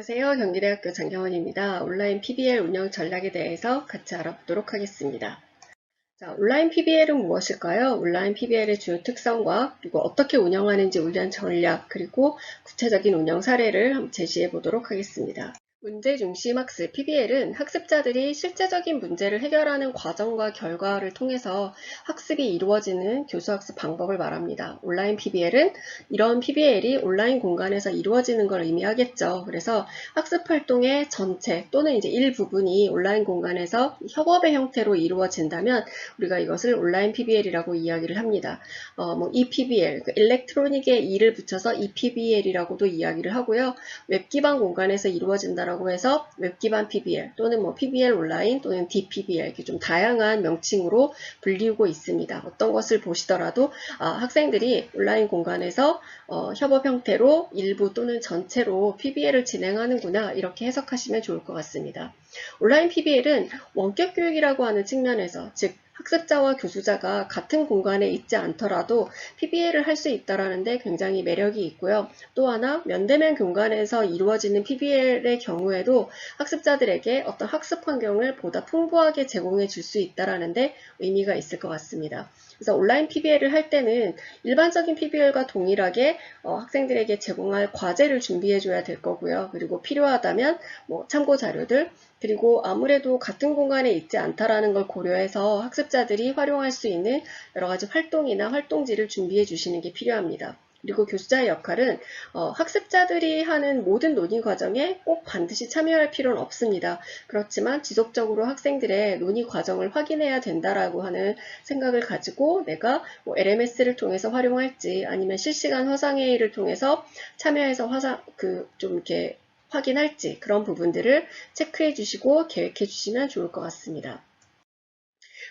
안녕하세요. 경기대학교 장경원입니다. 온라인 PBL 운영 전략에 대해서 같이 알아보도록 하겠습니다. 자, 온라인 PBL은 무엇일까요? 온라인 PBL의 주요 특성과 그리고 어떻게 운영하는지 운영 전략 그리고 구체적인 운영 사례를 한번 제시해 보도록 하겠습니다. 문제 중심 학습 PBL은 학습자들이 실제적인 문제를 해결하는 과정과 결과를 통해서 학습이 이루어지는 교수학습 방법을 말합니다. 온라인 PBL은 이런 PBL이 온라인 공간에서 이루어지는 걸 의미하겠죠. 그래서 학습 활동의 전체 또는 이제 일부분이 온라인 공간에서 협업의 형태로 이루어진다면 우리가 이것을 온라인 PBL이라고 이야기를 합니다. ePBL, 그 일렉트로닉의 E를 붙여서 ePBL이라고도 이야기를 하고요. 웹 기반 공간에서 이루어진다라고 해서 웹 기반 PBL 또는 PBL 온라인 또는 DPBL 이렇게 좀 다양한 명칭으로 불리우고 있습니다. 어떤 것을 보시더라도 학생들이 온라인 공간에서 협업 형태로 일부 또는 전체로 PBL을 진행하는구나 이렇게 해석하시면 좋을 것 같습니다. 온라인 PBL은 원격 교육이라고 하는 측면에서 즉 학습자와 교수자가 같은 공간에 있지 않더라도 PBL을 할 수 있다는 데 굉장히 매력이 있고요. 또 하나 면대면 공간에서 이루어지는 PBL의 경우에도 학습자들에게 어떤 학습 환경을 보다 풍부하게 제공해 줄 수 있다는 데 의미가 있을 것 같습니다. 그래서 온라인 PBL을 할 때는 일반적인 PBL과 동일하게 학생들에게 제공할 과제를 준비해 줘야 될 거고요. 그리고 필요하다면 참고 자료들 그리고 아무래도 같은 공간에 있지 않다라는 걸 고려해서 학습자들이 활용할 수 있는 여러 가지 활동이나 활동지를 준비해 주시는 게 필요합니다. 그리고 교수자의 역할은 학습자들이 하는 모든 논의 과정에 꼭 반드시 참여할 필요는 없습니다. 그렇지만 지속적으로 학생들의 논의 과정을 확인해야 된다라고 하는 생각을 가지고 내가 LMS를 통해서 활용할지 아니면 실시간 화상회의를 통해서 참여해서 좀 이렇게 확인할지 그런 부분들을 체크해 주시고 계획해 주시면 좋을 것 같습니다.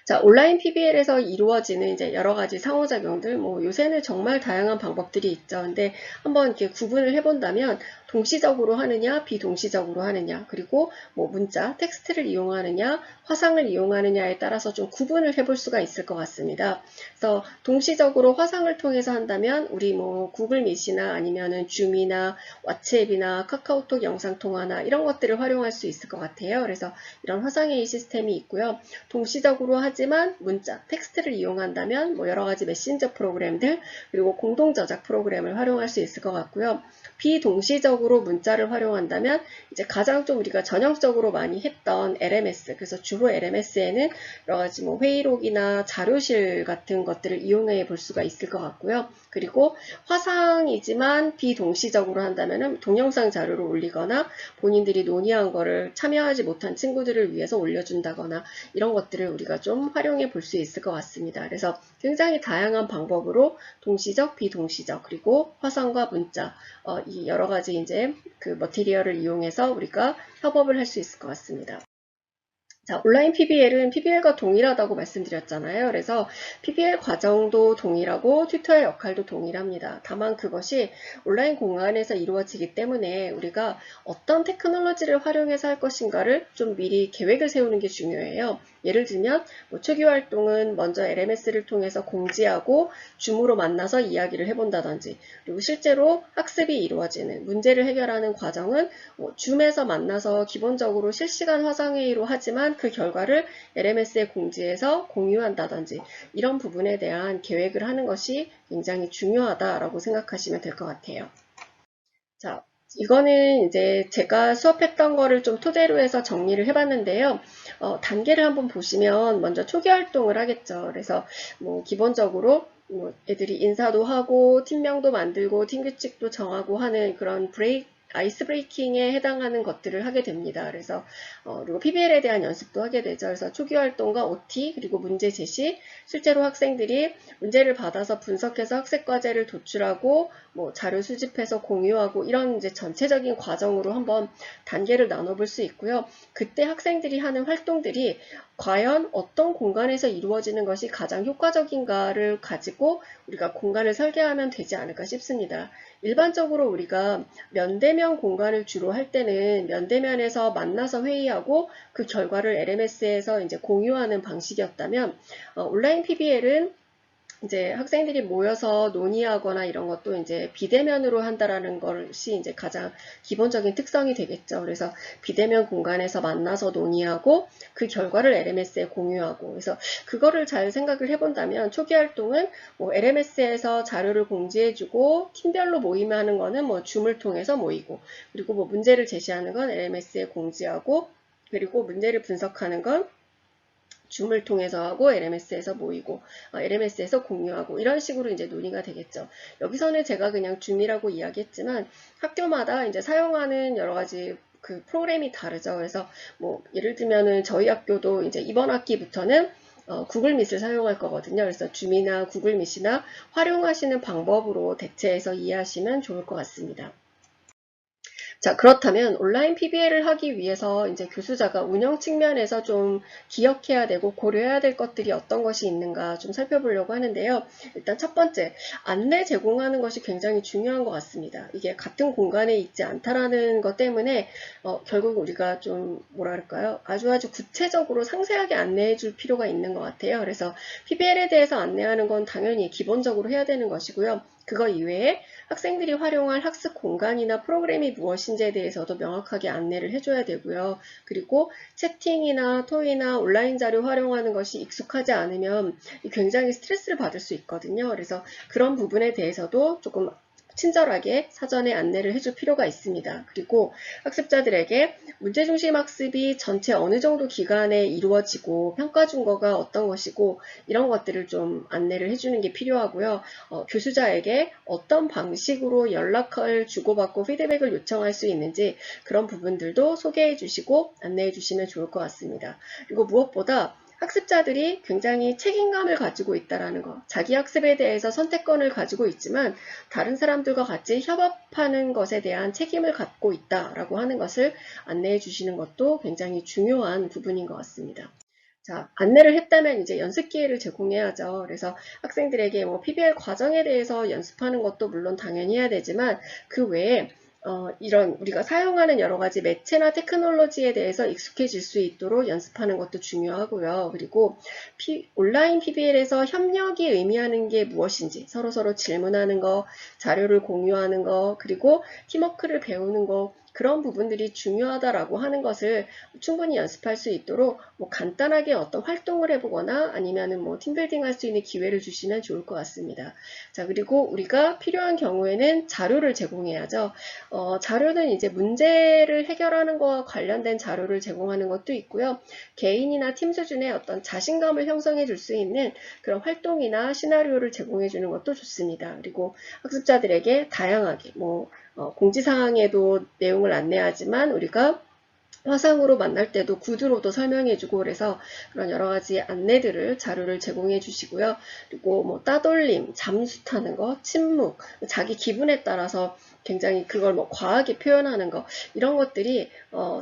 자, 온라인 PBL에서 이루어지는 이제 여러 가지 상호작용들, 요새는 정말 다양한 방법들이 있죠. 근데 한번 이렇게 구분을 해본다면 동시적으로 하느냐, 비동시적으로 하느냐, 그리고 문자, 텍스트를 이용하느냐, 화상을 이용하느냐에 따라서 좀 구분을 해볼 수가 있을 것 같습니다. 그래서 동시적으로 화상을 통해서 한다면 우리 구글 미시나 아니면은 줌이나 왓츠앱이나 카카오톡 영상통화나 이런 것들을 활용할 수 있을 것 같아요. 그래서 이런 화상회의 시스템이 있고요. 동시적으로 하지만 문자, 텍스트를 이용한다면 여러 가지 메신저 프로그램들 그리고 공동 저작 프로그램을 활용할 수 있을 것 같고요. 비동시적으로 문자를 활용한다면 이제 가장 좀 우리가 전형적으로 많이 했던 LMS, 그래서 주로 LMS에는 여러 가지 회의록이나 자료실 같은 것들을 이용해 볼 수가 있을 것 같고요. 그리고 화상이지만 비동시적으로 한다면 동영상 자료를 올리거나 본인들이 논의한 거를 참여하지 못한 친구들을 위해서 올려준다거나 이런 것들을 우리가 좀 활용해 볼 수 있을 것 같습니다. 그래서 굉장히 다양한 방법으로 동시적, 비동시적, 그리고 화상과 문자, 이 여러 가지 이제 그 머티리얼을 이용해서 우리가 협업을 할 수 있을 것 같습니다. 자, 온라인 PBL은 PBL과 동일하다고 말씀드렸잖아요. 그래서 PBL 과정도 동일하고 튜터의 역할도 동일합니다. 다만 그것이 온라인 공간에서 이루어지기 때문에 우리가 어떤 테크놀로지를 활용해서 할 것인가를 좀 미리 계획을 세우는 게 중요해요. 예를 들면 초기 활동은 먼저 LMS를 통해서 공지하고 줌으로 만나서 이야기를 해본다든지 그리고 실제로 학습이 이루어지는 문제를 해결하는 과정은 줌에서 만나서 기본적으로 실시간 화상회의로 하지만 그 결과를 LMS에 공지해서 공유한다든지 이런 부분에 대한 계획을 하는 것이 굉장히 중요하다라고 생각하시면 될 것 같아요. 자, 이거는 이제 제가 수업했던 거를 좀 토대로 해서 정리를 해봤는데요. 단계를 한번 보시면 먼저 초기 활동을 하겠죠. 그래서 기본적으로 애들이 인사도 하고 팀명도 만들고 팀 규칙도 정하고 하는 그런 아이스 브레이킹에 해당하는 것들을 하게 됩니다. 그래서 그리고 PBL에 대한 연습도 하게 되죠. 그래서 초기 활동과 OT 그리고 문제 제시, 실제로 학생들이 문제를 받아서 분석해서 학습 과제를 도출하고 자료 수집해서 공유하고 이런 이제 전체적인 과정으로 한번 단계를 나눠볼 수 있고요. 그때 학생들이 하는 활동들이 과연 어떤 공간에서 이루어지는 것이 가장 효과적인가를 가지고 우리가 공간을 설계하면 되지 않을까 싶습니다. 일반적으로 우리가 면대면 공간을 주로 할 때는 면대면에서 만나서 회의하고 그 결과를 LMS에서 이제 공유하는 방식이었다면 온라인 PBL은 이제 학생들이 모여서 논의하거나 이런 것도 이제 비대면으로 한다라는 것이 이제 가장 기본적인 특성이 되겠죠. 그래서 비대면 공간에서 만나서 논의하고 그 결과를 LMS에 공유하고, 그래서 그거를 잘 생각을 해본다면 초기 활동은 뭐 LMS에서 자료를 공지해주고, 팀별로 모임하는 거는 뭐 줌을 통해서 모이고, 그리고 뭐 문제를 제시하는 건 LMS에 공지하고, 그리고 문제를 분석하는 건 줌을 통해서 하고 LMS에서 모이고 LMS에서 공유하고, 이런 식으로 이제 논의가 되겠죠. 여기서는 제가 그냥 줌이라고 이야기했지만 학교마다 이제 사용하는 여러 가지 그 프로그램이 다르죠. 그래서 뭐 예를 들면은 저희 학교도 이제 이번 학기부터는 구글 밑을 사용할 거거든요. 그래서 줌이나 구글 밑이나 활용하시는 방법으로 대체해서 이해하시면 좋을 것 같습니다. 자, 그렇다면 온라인 PBL을 하기 위해서 이제 교수자가 운영 측면에서 좀 기억해야 되고 고려해야 될 것들이 어떤 것이 있는가 좀 살펴보려고 하는데요. 일단 첫 번째, 안내 제공하는 것이 굉장히 중요한 것 같습니다. 이게 같은 공간에 있지 않다라는 것 때문에 결국 우리가 좀 뭐랄까요? 아주 구체적으로 상세하게 안내해 줄 필요가 있는 것 같아요. 그래서 PBL에 대해서 안내하는 건 당연히 기본적으로 해야 되는 것이고요. 그거 이외에 학생들이 활용할 학습 공간이나 프로그램이 무엇인지에 대해서도 명확하게 안내를 해줘야 되고요. 그리고 채팅이나 토의나 온라인 자료 활용하는 것이 익숙하지 않으면 굉장히 스트레스를 받을 수 있거든요. 그래서 그런 부분에 대해서도 조금 친절하게 사전에 안내를 해줄 필요가 있습니다. 그리고 학습자들에게 문제중심 학습이 전체 어느 정도 기간에 이루어지고 평가 준거가 어떤 것이고 이런 것들을 좀 안내를 해주는 게 필요하고요. 교수자에게 어떤 방식으로 연락을 주고받고 피드백을 요청할 수 있는지 그런 부분들도 소개해 주시고 안내해 주시면 좋을 것 같습니다. 그리고 무엇보다 학습자들이 굉장히 책임감을 가지고 있다는 것, 자기 학습에 대해서 선택권을 가지고 있지만 다른 사람들과 같이 협업하는 것에 대한 책임을 갖고 있다라고 하는 것을 안내해 주시는 것도 굉장히 중요한 부분인 것 같습니다. 자, 안내를 했다면 이제 연습 기회를 제공해야죠. 그래서 학생들에게 뭐 PBL 과정에 대해서 연습하는 것도 물론 당연히 해야 되지만 그 외에 이런 우리가 사용하는 여러 가지 매체나 테크놀로지에 대해서 익숙해질 수 있도록 연습하는 것도 중요하고요. 그리고 온라인 PBL에서 협력이 의미하는 게 무엇인지 서로서로 질문하는 거, 자료를 공유하는 거, 그리고 팀워크를 배우는 거, 그런 부분들이 중요하다라고 하는 것을 충분히 연습할 수 있도록 뭐 간단하게 어떤 활동을 해보거나 아니면은 뭐 팀빌딩 할 수 있는 기회를 주시면 좋을 것 같습니다. 자, 그리고 우리가 필요한 경우에는 자료를 제공해야죠. 자료는 이제 문제를 해결하는 것과 관련된 자료를 제공하는 것도 있고요. 개인이나 팀 수준의 어떤 자신감을 형성해 줄 수 있는 그런 활동이나 시나리오를 제공해 주는 것도 좋습니다. 그리고 학습자들에게 다양하게 공지사항에도 내용을 안내하지만 우리가 화상으로 만날 때도 구두로도 설명해주고 그래서 그런 여러 가지 안내들을 자료를 제공해 주시고요. 그리고 뭐 따돌림, 잠수 타는 거, 침묵, 자기 기분에 따라서 굉장히 그걸 뭐 과하게 표현하는 거, 이런 것들이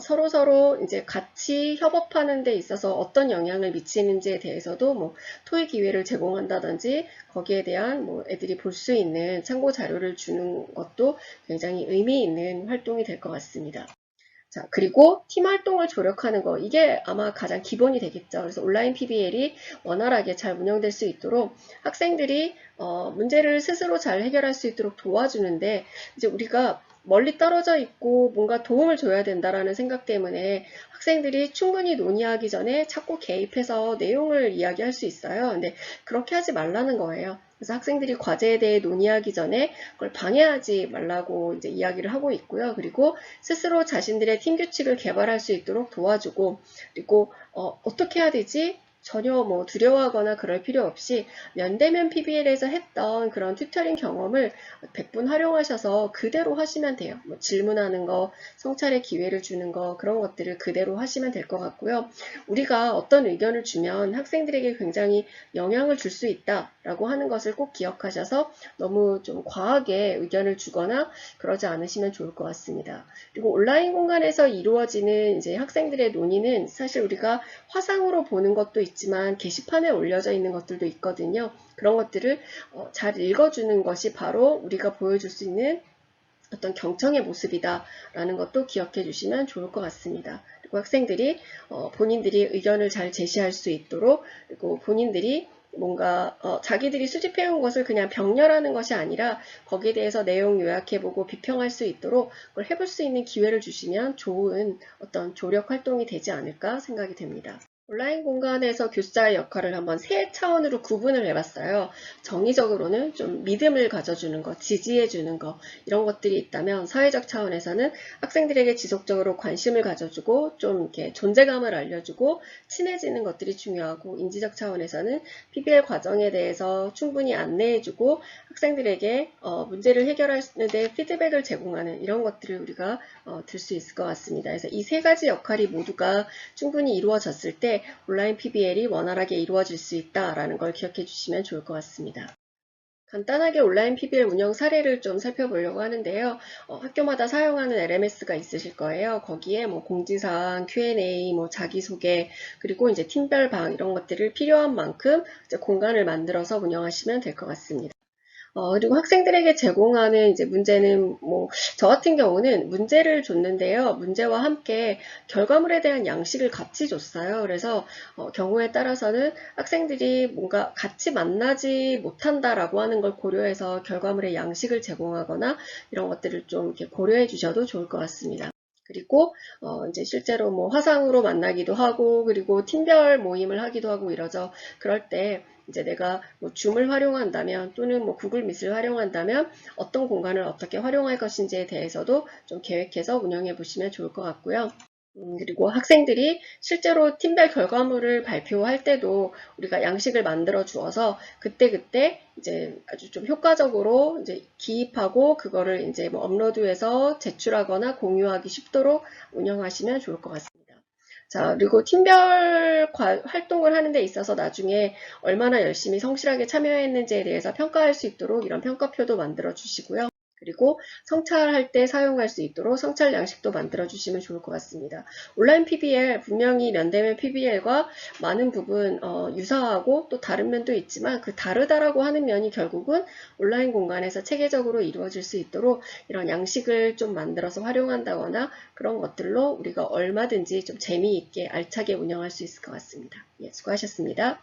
서로 이제 같이 협업하는 데 있어서 어떤 영향을 미치는지에 대해서도 뭐 토의 기회를 제공한다든지 거기에 대한 뭐 애들이 볼 수 있는 참고 자료를 주는 것도 굉장히 의미 있는 활동이 될 것 같습니다. 자, 그리고 팀 활동을 조력하는 거, 이게 아마 가장 기본이 되겠죠. 그래서 온라인 PBL이 원활하게 잘 운영될 수 있도록 학생들이 문제를 스스로 잘 해결할 수 있도록 도와주는데, 이제 우리가 멀리 떨어져 있고 뭔가 도움을 줘야 된다라는 생각 때문에 학생들이 충분히 논의하기 전에 자꾸 개입해서 내용을 이야기할 수 있어요. 근데 그렇게 하지 말라는 거예요. 그래서 학생들이 과제에 대해 논의하기 전에 그걸 방해하지 말라고 이제 이야기를 하고 있고요. 그리고 스스로 자신들의 팀 규칙을 개발할 수 있도록 도와주고, 그리고 어떻게 해야 되지? 전혀 뭐 두려워하거나 그럴 필요 없이 면대면 PBL에서 했던 그런 튜터링 경험을 100분 활용하셔서 그대로 하시면 돼요. 뭐 질문하는 거, 성찰의 기회를 주는 거, 그런 것들을 그대로 하시면 될 것 같고요. 우리가 어떤 의견을 주면 학생들에게 굉장히 영향을 줄 수 있다라고 하는 것을 꼭 기억하셔서 너무 좀 과하게 의견을 주거나 그러지 않으시면 좋을 것 같습니다. 그리고 온라인 공간에서 이루어지는 이제 학생들의 논의는 사실 우리가 화상으로 보는 것도 있지만 게시판에 올려져 있는 것들도 있거든요. 그런 것들을 잘 읽어주는 것이 바로 우리가 보여줄 수 있는 어떤 경청의 모습이다라는 것도 기억해 주시면 좋을 것 같습니다. 그리고 학생들이 본인들이 의견을 잘 제시할 수 있도록, 그리고 본인들이 뭔가 자기들이 수집해온 것을 그냥 병렬하는 것이 아니라 거기에 대해서 내용 요약해보고 비평할 수 있도록 그걸 해볼 수 있는 기회를 주시면 좋은 어떤 조력 활동이 되지 않을까 생각이 됩니다. 온라인 공간에서 교사의 역할을 한번 세 차원으로 구분을 해봤어요. 정의적으로는 좀 믿음을 가져주는 것, 지지해주는 것, 이런 것들이 있다면 사회적 차원에서는 학생들에게 지속적으로 관심을 가져주고 좀 이렇게 존재감을 알려주고 친해지는 것들이 중요하고, 인지적 차원에서는 PBL 과정에 대해서 충분히 안내해주고 학생들에게 문제를 해결하는데 피드백을 제공하는 이런 것들을 우리가 들 수 있을 것 같습니다. 그래서 이 세 가지 역할이 모두가 충분히 이루어졌을 때 온라인 PBL이 원활하게 이루어질 수 있다라는 걸 기억해 주시면 좋을 것 같습니다. 간단하게 온라인 PBL 운영 사례를 좀 살펴보려고 하는데요. 학교마다 사용하는 LMS가 있으실 거예요. 거기에 뭐 공지사항, Q&A, 뭐 자기소개, 그리고 이제 팀별 방 이런 것들을 필요한 만큼 이제 공간을 만들어서 운영하시면 될 것 같습니다. 그리고 학생들에게 제공하는 이제 문제는 뭐, 저 같은 경우는 문제를 줬는데요. 문제와 함께 결과물에 대한 양식을 같이 줬어요. 그래서, 경우에 따라서는 학생들이 뭔가 같이 만나지 못한다라고 하는 걸 고려해서 결과물의 양식을 제공하거나 이런 것들을 좀 이렇게 고려해 주셔도 좋을 것 같습니다. 그리고 이제 실제로 뭐 화상으로 만나기도 하고, 그리고 팀별 모임을 하기도 하고 이러죠. 그럴 때 이제 내가 뭐 줌을 활용한다면 또는 뭐 구글 미트를 활용한다면 어떤 공간을 어떻게 활용할 것인지에 대해서도 좀 계획해서 운영해 보시면 좋을 것 같고요. 그리고 학생들이 실제로 팀별 결과물을 발표할 때도 우리가 양식을 만들어 주어서 그때그때 이제 아주 좀 효과적으로 이제 기입하고 그거를 이제 뭐 업로드해서 제출하거나 공유하기 쉽도록 운영하시면 좋을 것 같습니다. 자, 그리고 팀별 활동을 하는 데 있어서 나중에 얼마나 열심히 성실하게 참여했는지에 대해서 평가할 수 있도록 이런 평가표도 만들어 주시고요. 그리고 성찰할 때 사용할 수 있도록 성찰 양식도 만들어 주시면 좋을 것 같습니다. 온라인 PBL, 분명히 면대면 PBL과 많은 부분 유사하고 또 다른 면도 있지만 그 다르다라고 하는 면이 결국은 온라인 공간에서 체계적으로 이루어질 수 있도록 이런 양식을 좀 만들어서 활용한다거나 그런 것들로 우리가 얼마든지 좀 재미있게 알차게 운영할 수 있을 것 같습니다. 예, 수고하셨습니다.